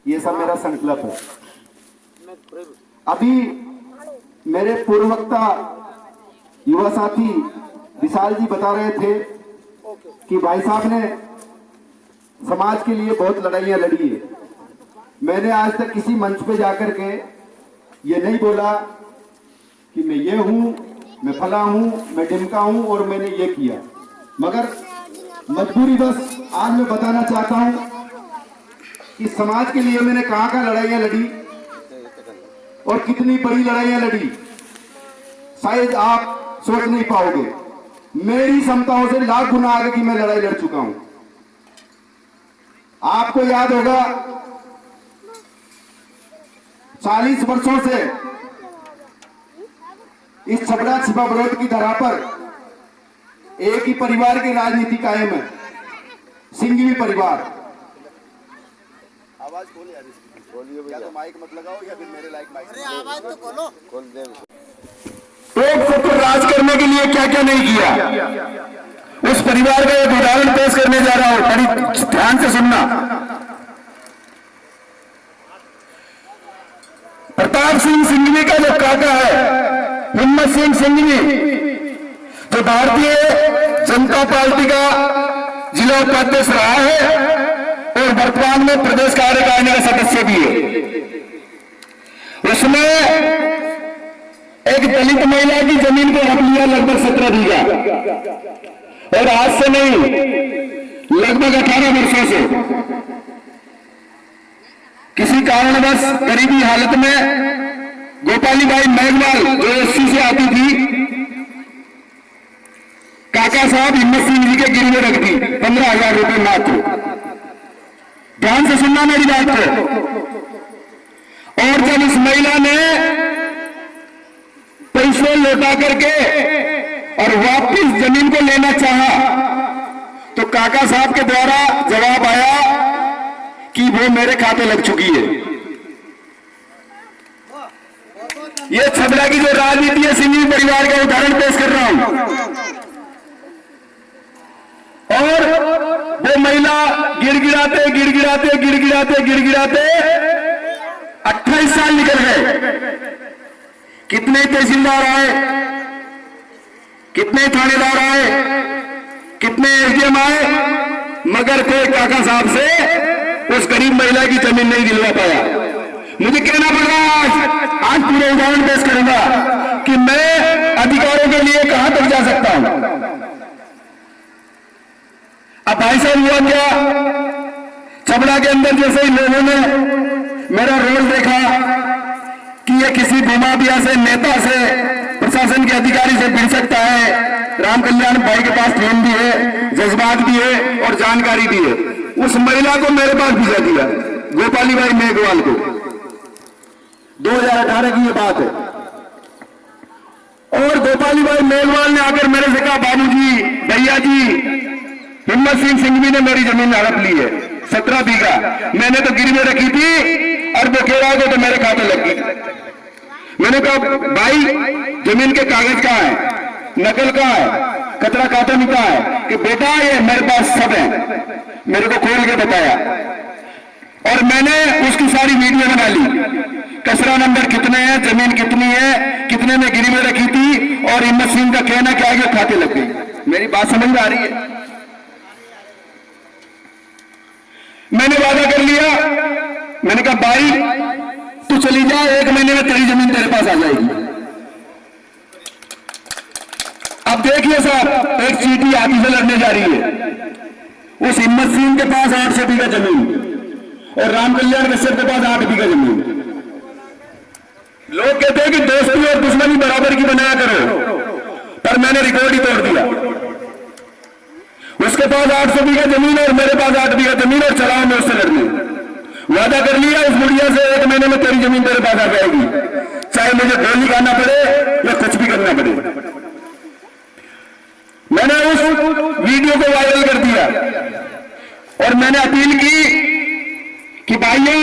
ये सब मेरा संकल्प है। अभी मेरे पूर्ववक्ता युवा साथी विशाल जी बता रहे थे कि भाई साहब ने समाज के लिए बहुत लड़ाइयां लड़ी है। मैंने आज तक किसी मंच पे जाकर के ये नहीं बोला कि मैं ये हूं, मैं फला हूं, मैं ढिमका हूं और मैंने ये किया, मगर मजबूरी बस आज मैं बताना चाहता हूं कि समाज के लिए मैंने कहां लड़ाइयां लड़ी और कितनी बड़ी लड़ाइयां लड़ी, शायद आप सोच नहीं पाओगे। मेरी क्षमताओं से लाख गुना आगे की मैं लड़ाई लड़ चुका हूं। आपको याद होगा 40 वर्षों से इस छबड़ा छिपा बड़ौत की धरा पर एक ही परिवार की राजनीति कायम है, सिंघवी परिवार। आवाज खोलो यार, या तो माइक मत लगाओ या फिर मेरे लाइक माइक। अरे आवाज तो खोलो। खोल दे। एक सत्र राज करने के लिए क्या क्या नहीं किया, उस परिवार का एक उदाहरण पेश करने जा रहा हूं, बड़ी ध्यान से सुनना। प्रताप सिंह सिंघवी का जो काका है, हिम्मत सिंह सिंघवी, जो भारतीय जनता पार्टी का जिला उपाध्यक्ष रहा है और वर्तमान में प्रदेश कार्यकारिणी का सदस्य भी है, उसने एक दलित महिला की जमीन को हड़प लिया, लगभग 17 बीघा, और आज से नहीं लगभग 18 वर्षों से किसी कारणवश गरीबी हालत में गोपाली बाई मेघवाल जो एससी से आती थी, काका साहब हिम्मत सिंह जी के गिरवे रख दी 15,000 रुपए मात्र। ध्यान से सुनना मेरी बात को। और जब इस महिला ने पैसे लौटा करके और वापस जमीन को लेना चाहा, तो काका साहब के द्वारा जवाब आया कि वो मेरे खाते लग चुकी है। ये छबड़ा की जो राजनीति है, सिंघवी परिवार का उदाहरण पेश कर रहा हूं। और वो महिला गिड़गिड़ाते गिड़गिड़ाते गिड़गिड़ाते गिड़गिड़ाते 28 साल निकल गए। कितने तहसीलदार आए, कितने थानेदार आए, कितने एसडीएम आए, मगर कोई काका साहब से उस गरीब महिला की जमीन नहीं दिलवा पाया। मुझे कहना पड़ रहा आज पूरे उदाहरण पेश करूंगा कि मैं अधिकारों के लिए कहां तक जा सकता हूं। अब भाई साहब हुआ क्या, छबड़ा के अंदर जैसे ही लोगों ने मेरा रोल देखा कि ये किसी भूमाफिया से, नेता से, प्रशासन के अधिकारी से भिड़ सकता है, राम कल्याण भाई के पास फोन भी है, जज्बात भी है और जानकारी भी है, उस महिला को मेरे पास भिजा दिया, गोपाली बाई मेघवाल को। 2018 की ये बात है। और गोपाली बाई मेघवाल ने आकर मेरे से कहा, बाबूजी, भैया जी, हिम्मत सिंह सिंघवी ने मेरी जमीन हड़प ली है 17 बीघा, मैंने तो गिरवी रखी थी और वो कह रहा था तो मेरे खाते लग गई। मैंने कहा भाई जमीन के कागज कहाँ है, नकल कहाँ है, कचरा काटन कहाँ है, कि बेटा ये मेरे पास सब है। मेरे को खोल के बताया और मैंने उसकी सारी वीडियो बना ली, कचरा नंबर कितने हैं, जमीन कितनी है, कितने में गिरवी रखी थी, और हिम्मत सिंह का कहना क्या है कि खाते लग गई। मेरी बात समझ में आ रही है? मैंने वादा कर लिया, मैंने कहा भाई तू चली जा, 1 महीने में तेरी जमीन तेरे पास आ जाएगी। अब देखिए साहब, एक चीटी आगे से लड़ने जा रही है, उस हिम्मत सिंह के पास 800 बीघा जमीन और राम कल्याण कश्यप के पास 8 बीघा जमीन। लोग कहते हैं कि दोस्ती और दुश्मनी बराबर की बनाया करो, पर मैंने रिकॉर्ड ही तोड़ दिया। उसके पास 800 बीघा जमीन और मेरे पास 8 बीघा जमीन, और चला मैं उससे लड़ने। वादा कर लिया उस बुढ़िया से, 1 महीने में तेरी जमीन तेरे पास आ जाएगी, चाहे मुझे गोली खाना पड़े या कुछ भी करना पड़े। मैंने उस वीडियो को वायरल कर दिया और मैंने अपील की कि भाइयों,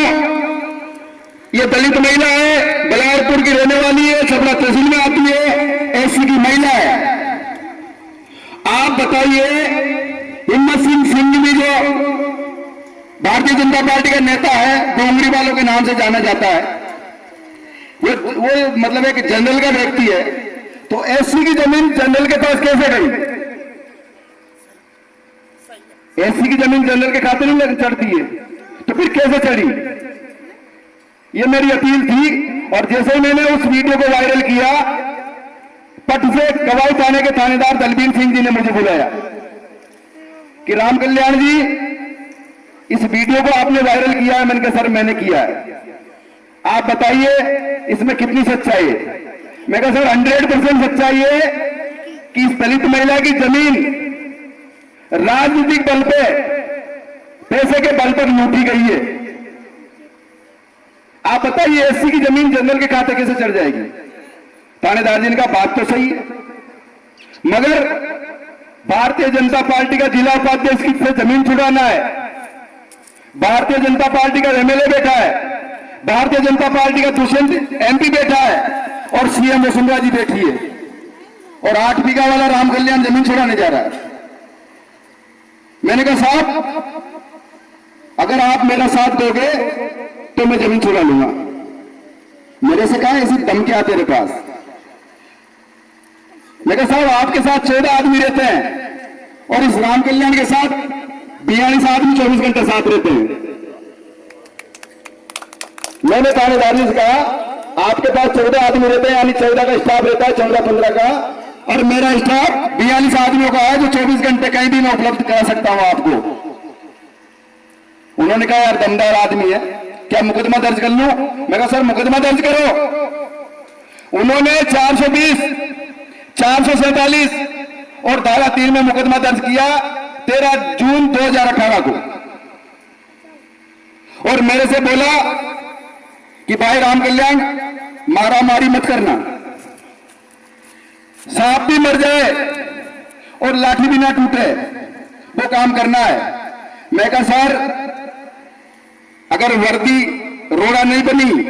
ये दलित महिला है, बलारपुर की रहने वाली है, छबड़ा तहसील में आती है, एससी की महिला है। आप बताइए, हिम्मत सिंह सिंघवी जो भारतीय जनता पार्टी का नेता है, डोंगरी वालों के नाम से जाना जाता है। वो मतलब एक जनरल का व्यक्ति है, तो एससी की जमीन जनरल के पास कैसे गई? एससी की जमीन जनरल के खाते नहीं चढ़ती है, तो फिर कैसे चढ़ी? ये मेरी अपील थी। और जैसे ही मैंने उस वीडियो को वायरल किया, पट से कवाई थाने के थानेदार दलबीर सिंह जी ने मुझे बुलाया कि राम कल्याण जी, इस वीडियो को आपने वायरल किया है। मैंने कहा सर मैंने किया है, आप बताइए इसमें कितनी सच्चाई है? मैं कहा सर 100% सच्चाई है कि इस दलित महिला की जमीन राजनीतिक बल पे, पैसे के बल पर लूटी गई है। आप बताइए एससी की जमीन जनरल के खाते कैसे चढ़ जाएगी? थानेदार जी ने कहा बात तो सही है, मगर भारतीय जनता पार्टी का जिला उपाध्यक्ष की से जमीन छुड़ाना है, भारतीय जनता पार्टी का एमएलए बैठा है, भारतीय जनता पार्टी का दुष्यंत एमपी बैठा है, और सीएम वसुंधरा जी बैठी है, और 8 बीघा वाला राम कल्याण जमीन छुड़ाने जा रहा है। मैंने कहा साहब अगर आप मेरा साथ दोगे तो मैं जमीन छुड़ा लूंगा। मेरे से कहा ऐसी दम क्या तेरे पास? मैं कहा साहब आपके साथ 14 आदमी रहते हैं और इस राम कल्याण के साथ 42 आदमी 24 घंटे साथ रहते हैं। मैंने थानेदारी से कहा आपके पास 14 आदमी रहते हैं, यानी 14 का स्टाफ रहता है, 14-15 का, और मेरा स्टाफ 42 आदमियों का है जो 24 घंटे कहीं भी मैं उपलब्ध करा सकता हूं आपको। उन्होंने कहा यार दमदार आदमी है, क्या मुकदमा दर्ज कर लूं? मैं कहा सर मुकदमा दर्ज करो। उन्होंने 420, 447 और धारा 3 में मुकदमा दर्ज किया 13 जून 2018 को, और मेरे से बोला कि भाई राम कल्याण मारा मारी मत करना, सांप भी मर जाए और लाठी भी ना टूटे, वो काम करना है। मैं कहा सर अगर वर्दी रोड़ा नहीं बनी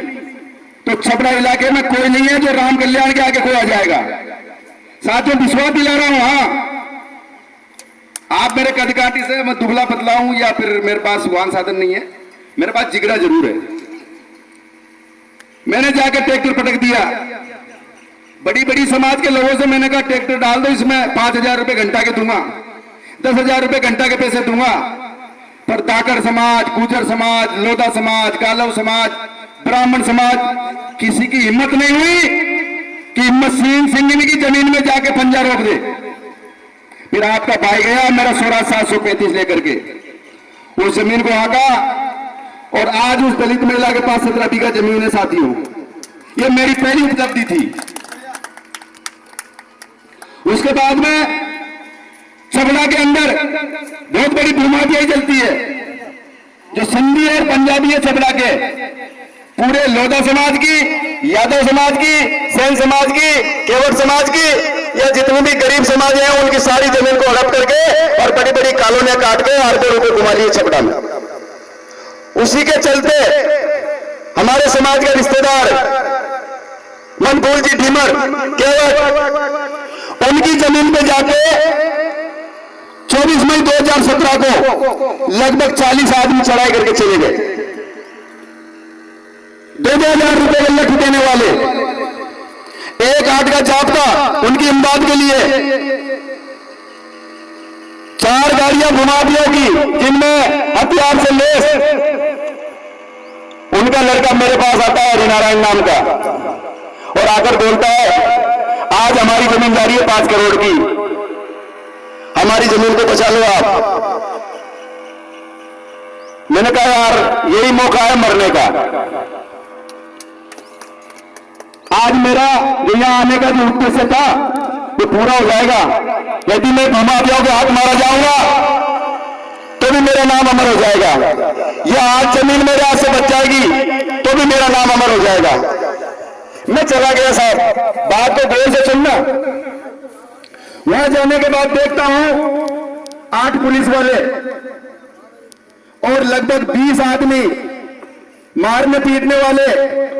तो छपरा इलाके में कोई नहीं है जो राम कल्याण के आगे कोई आ जाएगा। साथियों विश्वास दिला रहा हूं, हाँ आप मेरे कदकाठी से मैं दुबला पतला हूं या फिर मेरे पास वाहन साधन नहीं है, मेरे पास जिगरा जरूर है। मैंने जाकर ट्रैक्टर पटक दिया, बड़ी बड़ी समाज के लोगों से मैंने कहा ट्रैक्टर डाल दो, इसमें 5,000 रुपए घंटा के दूंगा, 10,000 रुपए घंटा के पैसे दूंगा। पर ताकर समाज, गुजर समाज, लोधा समाज, गालव समाज, ब्राह्मण समाज, किसी की हिम्मत नहीं हुई कि मसीन सिंह की जमीन में जाके पंजा रोक दे। फिर आपका भाई गया मेरा 16,735 लेकर के उस जमीन को आका, और आज उस दलित महिला के पास 17 बीघा जमीन है। साथियों ये मेरी पहली उपलब्धि थी। उसके बाद में छबड़ा के अंदर बहुत बड़ी भूमाफियाई चलती है, जो सिंधी और पंजाबी है छबड़ा के, पूरे लोधा समाज की, यादव समाज की, सेन समाज की, केवट समाज की, या जितने भी गरीब समाज हैं उनकी सारी जमीन को हड़प करके और बड़ी बड़ी कॉलोनियां काट के अरबों रुपए घुमा लिए छबड़ा में। उसी के चलते हमारे समाज के रिश्तेदार मनफूल जी ढीमर, केवट, उनकी जमीन पे जाके 24 मई 2017 को लगभग 40 आदमी चढ़ाई करके चले गए। 2,000 रुपए के लठ देने वाले, एक 8 का जाप्ता उनकी इमदाद के लिए, 4 गाड़ियां भूमाफियों की जिनमें हथियार से लेस उनका लड़का मेरे पास आता है हरिनारायण नाम का, और आकर बोलता है आज हमारी जमींदारी है 5 करोड़ की, हमारी जमीन को बचा लो आप। मैंने कहा यार यही मौका है मरने का। आज मेरा यहाँ आने का जो उद्देश्य था वो पूरा हो जाएगा। यदि मैं भूमाफियाओं के हाथ मारा जाऊंगा तो भी मेरा नाम अमर हो जाएगा, या आज जमीन मेरे हाथ से बच जाएगी तो भी मेरा नाम अमर हो जाएगा। मैं चला गया साहब, बात को गौर से सुनना। वहां जाने के बाद देखता हूं 8 पुलिस वाले और लगभग 20 आदमी मारने पीटने वाले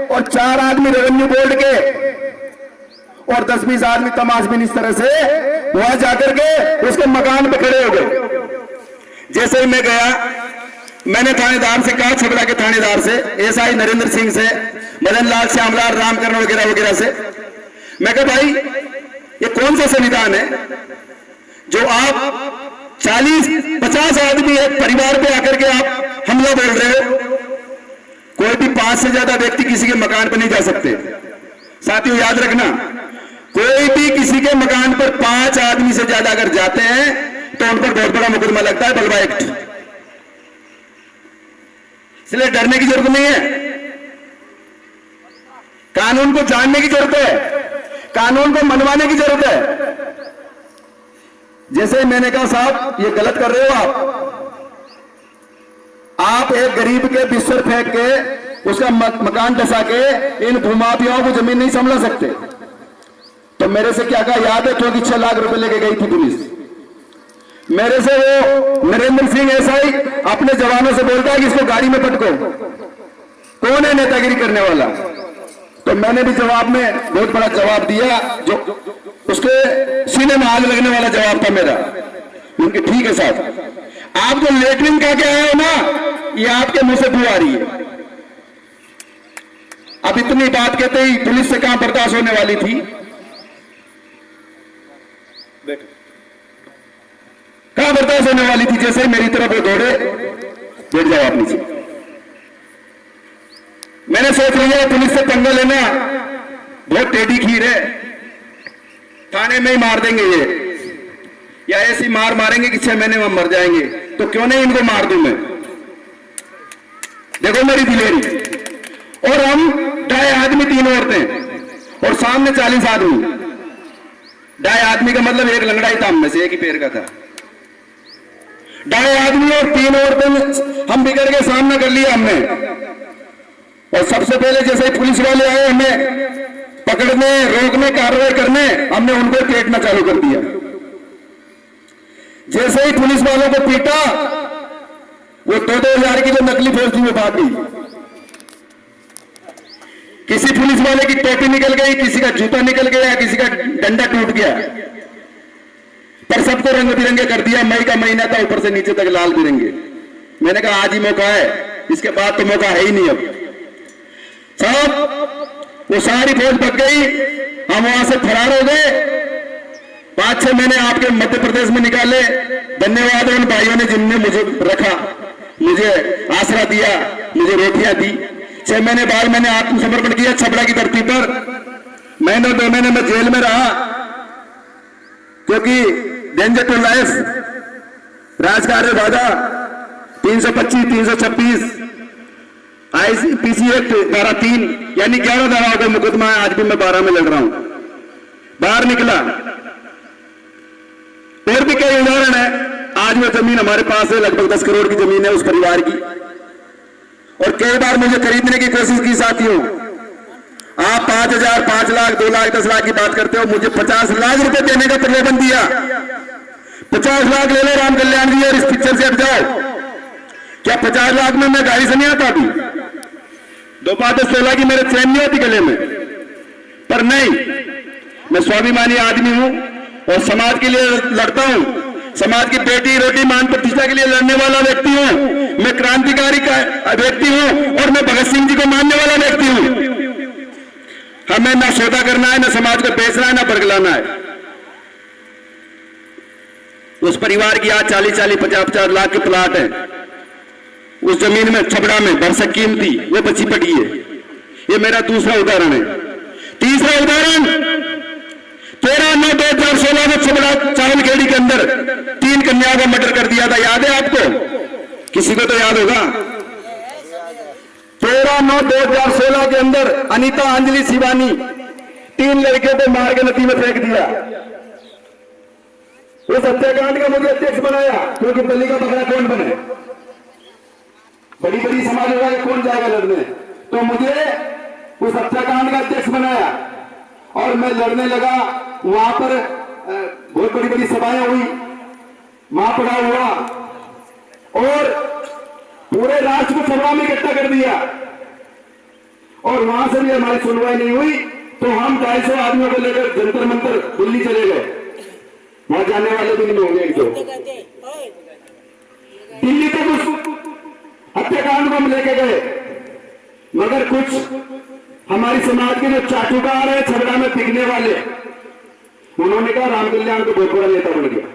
और 4 आदमी रेवेन्यू बोर्ड के और 10-20 आदमी तमाशबीन इस तरह से वहां जाकर के उसके मकान पे खड़े हो गए। जैसे ही मैं गया मैंने थानेदार से कहा, छपरा के थानेदार से, एसआई नरेंद्र सिंह से, मदन लाल, श्यामलाल, रामकरण वगैरह वगैरह से, मैं कहा भाई ये कौन सा संविधान है जो आप 40-50 आदमी एक परिवार पे आकर के आप हमला बोल रहे हो। कोई भी 5 से ज्यादा व्यक्ति किसी के मकान पर नहीं जा सकते। साथियों याद रखना, कोई भी किसी के मकान पर 5 आदमी से ज्यादा अगर जाते हैं तो उन पर बहुत बड़ा मुकदमा लगता है, बलवा एक्ट। इसलिए डरने की जरूरत नहीं है, कानून को जानने की जरूरत है, कानून को मनवाने की जरूरत है। जैसे मैंने कहा साहब ये गलत कर रहे हो आप एक गरीब के बिस्तर फेंक के उसका मकान धसा के इन भूमाफियाओं को जमीन नहीं संभला सकते। तो मेरे से क्या कहा याद है, क्योंकि 6 लाख रुपए लेके गई थी पुलिस। मेरे से वो नरेंद्र सिंह एसआई अपने जवानों से बोलता है कि इसको गाड़ी में पटको, कौन है नेतागिरी करने वाला। तो मैंने भी जवाब में बहुत बड़ा जवाब दिया, जो उसके सीने में आग लगने वाला जवाब था मेरा। उनके ठीक है साहब, आप जो लेटरिन का के आए हो ना, ये आपके मुंह से बू आ रही है। अब इतनी बात कहते ही पुलिस से कहां बर्दाश्त होने वाली थी। कहां बर्दाश्त होने वाली थी। जैसे ही मेरी तरफ वो दौड़े, बैठ जाओ आप नीचे। मैंने सोच लिया पुलिस से पंगा लेना बहुत टेढ़ी खीर है, थाने में ही मार देंगे ये, या ऐसी मार मारेंगे कि 6 महीने में मर जाएंगे। तो क्यों नहीं इनको मार दूं मैं। देखो मेरी दिलेरी। और हम 2.5 आदमी 3 औरतें और सामने 40 आदमी। 2.5 आदमी का मतलब एक लंगड़ा ही था, हम में से एक ही पैर का था। 2.5 आदमी और 3 औरतें हम बिगड़ के सामना कर लिया हमने। और सबसे पहले जैसे ही पुलिस वाले आए हमें पकड़ने, रोकने, कार्रवाई करने, हमने उनको पीटना चालू कर दिया। जैसे ही पुलिस वालों को पीटा, वो 2-2 की जो नकली फौज थी वो भाग गई। किसी पुलिस वाले की टोपी निकल गई, किसी का जूता निकल गया, किसी का डंडा टूट गया, पर सबको रंग बिरंगे कर दिया। मई का महीना था, ऊपर से नीचे तक लाल बिरंगे। मैंने कहा आज ही मौका है, इसके बाद तो मौका है ही नहीं। अब साहब वो सारी फौज भग गई, हम वहां से फरार हो गए। 5-6 महीने आपके मध्य प्रदेश में निकाले। धन्यवाद उन भाइयों ने जिनने मुझे रखा, मुझे आसरा दिया, मुझे रोटियां दी। 6 महीने बाद मैंने आत्मसमर्पण किया छपरा की धरती पर। 1-2 महीने में जेल में रहा, क्योंकि डेंजर टू लाइफ राजकार्य बाधा 325, 326 IPC एक्ट धारा 3 यानी 11 धाराओं का मुकदमा है। आज भी मैं 12 में लड़ रहा हूं, बाहर निकला। और भी कई उदाहरण है। आज वो जमीन हमारे पास है, लगभग 10 करोड़ की जमीन है उस परिवार की। और कई बार मुझे खरीदने की कोशिश की साथियों। आप 5,000, 5 लाख, 2 लाख, 10 लाख की बात करते हो, मुझे 50 लाख रुपए देने का प्रलोभन दिया। 50 लाख ले लो राम कल्याण जी और इस पिक्चर से हट जाओ। क्या 50 लाख में मैं गाड़ी से नहीं आता? अभी 2-5-16 की मेरे चैन नहीं होती गले में। पर नहीं, मैं स्वाभिमानी आदमी हूं और समाज के लिए लड़ता हूं। समाज की बेटी, रोटी, मान प्रतिष्ठा के लिए लड़ने वाला व्यक्ति हूं। मैं क्रांतिकारी का व्यक्ति हूं और मैं भगत सिंह जी को मानने वाला व्यक्ति हूं। हमें ना सौदा करना है, ना समाज को बेचना है, ना बरगलाना है। उस परिवार की आज 40-40, 50-50 लाख के प्लाट है। उस जमीन में छपड़ा में भरसक कीमती वो बची पड़ी है। ये मेरा दूसरा उदाहरण है। तीसरा उदाहरण 13/9/2016 में छपड़ा चावल खेड़ी के अंदर 3 कन्याओं का मर्डर कर दिया था। याद है आपको? किसी को तो याद होगा। 13/9/2016 के अंदर अनीता, अंजलि, शिवानी 3 लड़कियों को मार के नदी में फेंक दिया। उस हत्याकांड का मुझे अध्यक्ष बनाया, क्योंकि बलि का बकरा कौन बने? बड़ी बड़ी समाज होगा, कौन जाएगा लड़ने? तो मुझे उस हत्याकांड का अध्यक्ष बनाया और मैं लड़ने लगा। वहां पर बहुत बड़ी बड़ी सभाएं हुई, महापड़ा हुआ और पूरे राष्ट्र को सभा में इकट्ठा कर दिया। और वहां से भी हमारी सुनवाई नहीं हुई, तो हम 250 आदमियों को लेकर जंतर मंतर दिल्ली चले गए। वहां जाने वाले भी नहीं होंगे। एक दो दिल्ली तक हत्याकांड को हम लेके गए, मगर कुछ हमारी समाज के जो चाटुकार है, छबड़ा में बिकने वाले, उन्होंने कहा राम कल्याण तो बहुत बड़ा नेता बन गया,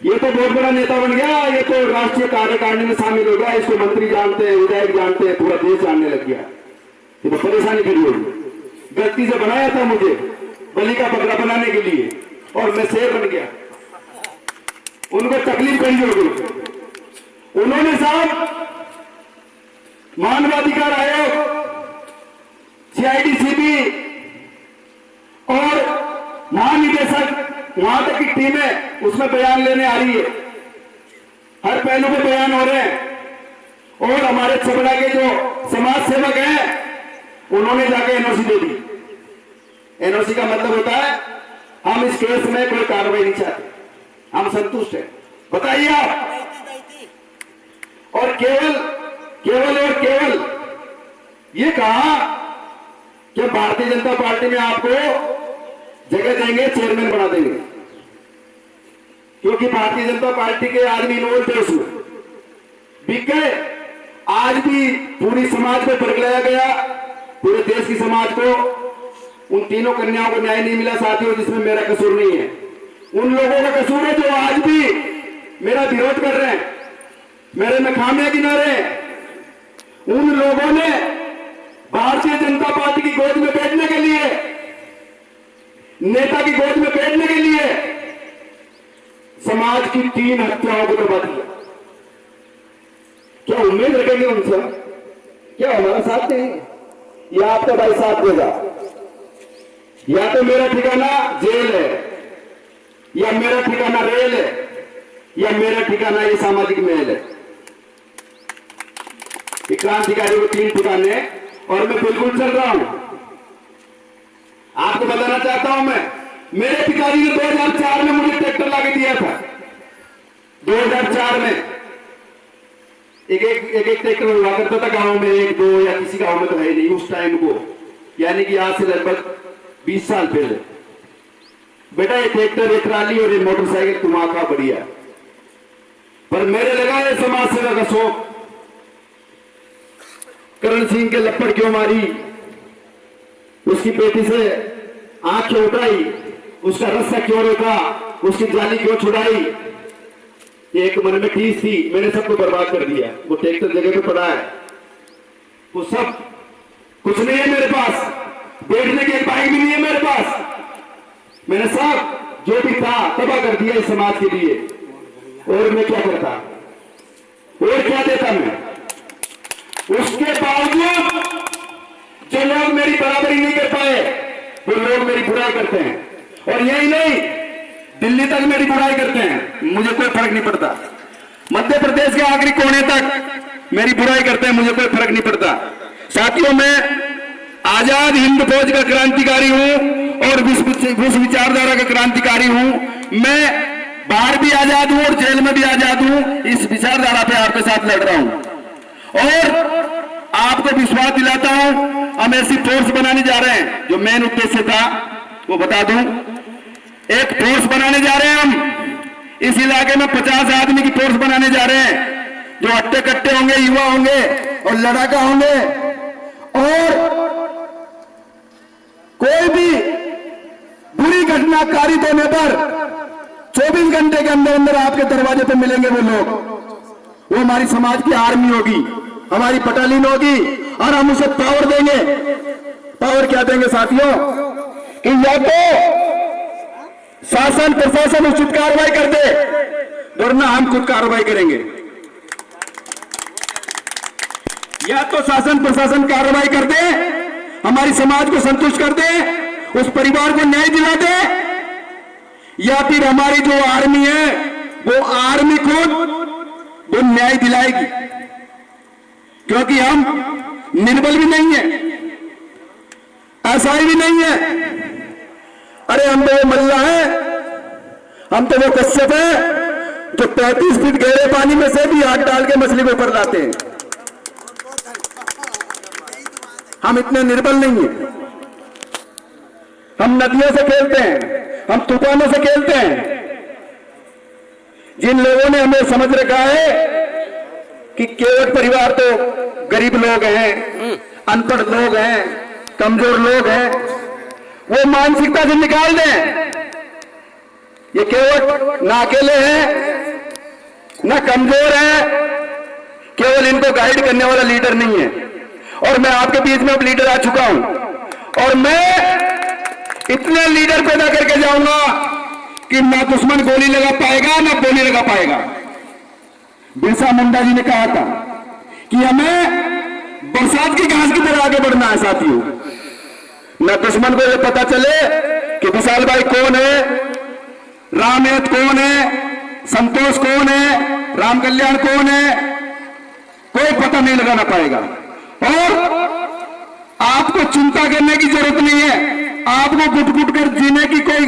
ये तो बहुत बड़ा नेता बन गया, ये तो राष्ट्रीय कार्यकारिणी में शामिल हो गया, इसको मंत्री जानते हैं, विधायक जानते हैं, पूरा देश जानने लग गया। ये तो परेशानी खड़ी होगी। गलती से बनाया था मुझे बलि का बकरा बनाने के लिए और मैं शेर बन गया, उनको तकलीफ पड़ी होगी। उन्होंने साहब मानवाधिकार आयोग, सीआईडी और महानिदेशक, वहां तक की टीमें उसमें बयान लेने आ रही है, हर पहलू पे बयान हो रहे हैं। और हमारे छबड़ा के जो समाज सेवक हैं, उन्होंने जाके एनओसी दे दी। एनओसी का मतलब होता है हम इस केस में कोई कार्रवाई नहीं चाहते, हम संतुष्ट हैं। बताइए आप, और केवल ये कहा कि भारतीय जनता पार्टी में आपको जगह देंगे, चेयरमैन बना देंगे, क्योंकि भारतीय जनता पार्टी के आदमी इन्वॉल्व थे उसमें, बिक गए। आज भी पूरी समाज को बरगलाया गया, पूरे देश की समाज को। उन तीनों कन्याओं को न्याय नहीं मिला साथियों, जिसमें मेरा कसूर नहीं है। उन लोगों का कसूर है जो आज भी मेरा विरोध कर रहे हैं, मेरे में खामियां गिना रहे हैं। उन लोगों ने भारतीय जनता पार्टी की गोद में बैठने के लिए, नेता की गोद में बैठने के लिए समाज की 3 हत्याओं को दबा दिया। क्या उम्मीद रखेंगे उनसे? क्या हमारा साथ देंगे? या आपका भाई साथ देगा? या तो मेरा ठिकाना जेल है, या मेरा ठिकाना रेल है, या मेरा ठिकाना ये सामाजिक मेल है। क्रांतिकारी को 3 ठिकाने, और मैं बिल्कुल चल रहा हूं। आपको बताना चाहता हूं मैं, मेरे पिताजी ने 2004 में मुझे ट्रैक्टर लाके दिया था। 2004 में एक ट्रैक्टर हुआ करता था गांव में, 1-2, या किसी गांव में तो है नहीं उस टाइम को, यानी कि आज से लगभग 20 साल पहले। बेटा ये ट्रैक्टर, ये ट्राली और ये मोटरसाइकिल तुम्हारा बढ़िया, पर मेरे लगा ये समाज सेवा का शौक। करण सिंह के लपड़ क्यों मारी, उसकी पेटी से आंख क्यों उठाई, उसका रस्सा क्यों रोका, उसकी जाली क्यों छुड़ाई, एक मन में ठीस थी। मैंने सबको बर्बाद कर दिया। वो ट्रैक्टर जगह पे पड़ा है, वो सब कुछ नहीं है मेरे पास, बैठने की एक बाइक भी नहीं है मेरे पास। मैंने सब जो भी था तबाह कर दिया इस समाज के लिए। और मैं क्या करता, और क्या देता मैं? उसके बावजूद जो लोग मेरी बराबरी नहीं कर पाए, वो लोग मेरी बुराई करते हैं। और यही नहीं, दिल्ली तक मेरी बुराई करते हैं, मुझे कोई फर्क नहीं पड़ता। मध्य प्रदेश के आखिरी कोने तक मेरी बुराई करते हैं, मुझे कोई फर्क नहीं पड़ता। साथियों, मैं आजाद हिंद फौज का क्रांतिकारी हूं और विश्व विचारधारा का क्रांतिकारी हूं। मैं बाहर भी आजाद हूं और जेल में भी आजाद हूं। इस विचारधारा पे आपके साथ लड़ रहा हूं और आपको विश्वास दिलाता हूं, हम ऐसी फोर्स बनाने जा रहे हैं। जो मेन उद्देश्य था वो बता दूं, एक फोर्स बनाने जा रहे हैं हम इस इलाके में। 50 आदमी की फोर्स बनाने जा रहे हैं, जो अट्टे कट्टे होंगे, युवा होंगे और लड़ाका होंगे। और कोई भी बुरी घटना कारित होने पर 24 घंटे के अंदर अंदर आपके दरवाजे पर मिलेंगे वो लोग। वो हमारी समाज की आर्मी होगी, हमारी बटालियन होगी, और हम उसे पावर देंगे। पावर क्या देंगे साथियों? कि या तो शासन प्रशासन उचित कार्रवाई कर दे, वरना हम खुद कार्रवाई करेंगे। या तो शासन प्रशासन कार्रवाई कर दे, हमारी समाज को संतुष्ट कर दे, उस परिवार को न्याय दिला दे, या फिर हमारी जो आर्मी है वो आर्मी खुद वो न्याय दिलाएगी। क्योंकि हम निर्बल भी नहीं है, असहाय भी नहीं है। अरे हम तो वो मल्ला है, हम तो वो कश्यप है जो 35 फीट गहरे पानी में से भी हाथ डाल के मछली को ऊपर लाते हैं। हम इतने निर्बल नहीं है। हम नदियों से खेलते हैं, हम तूफानों से खेलते हैं। जिन लोगों ने हमें समझ रखा है कि केवट परिवार तो गरीब लोग हैं, अनपढ़ लोग हैं, कमजोर लोग हैं, वो मानसिकता से निकाल दें। ये केवट ना अकेले हैं, ना कमजोर है, केवल इनको गाइड करने वाला लीडर नहीं है। और मैं आपके बीच में अब लीडर आ चुका हूं, और मैं इतने लीडर पैदा करके जाऊंगा कि ना दुश्मन गोली लगा पाएगा, ना गोली लगा पाएगा। बिरसा मुंडा जी ने कहा था कि हमें बरसात की घास की तरह आगे बढ़ना है साथियों। ना दुश्मन को ये पता चले कि विशाल भाई कौन है, रामयत कौन है, संतोष कौन है, राम कल्याण कौन है, कोई पता नहीं लगाना पाएगा। और आपको चिंता करने की जरूरत नहीं है, आपको घुट-घुट कर जीने की कोई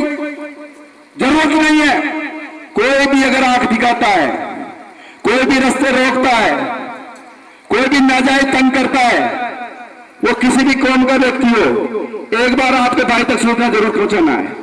जरूरत नहीं है। कोई भी अगर आंख दिखाता है, कोई भी रास्ते रोकता है, कोई भी नाजायज तंग करता है, वो किसी भी कौम का व्यक्ति हो, एक बार आपके भाई तक सूचना जरूर पहुंचाना है।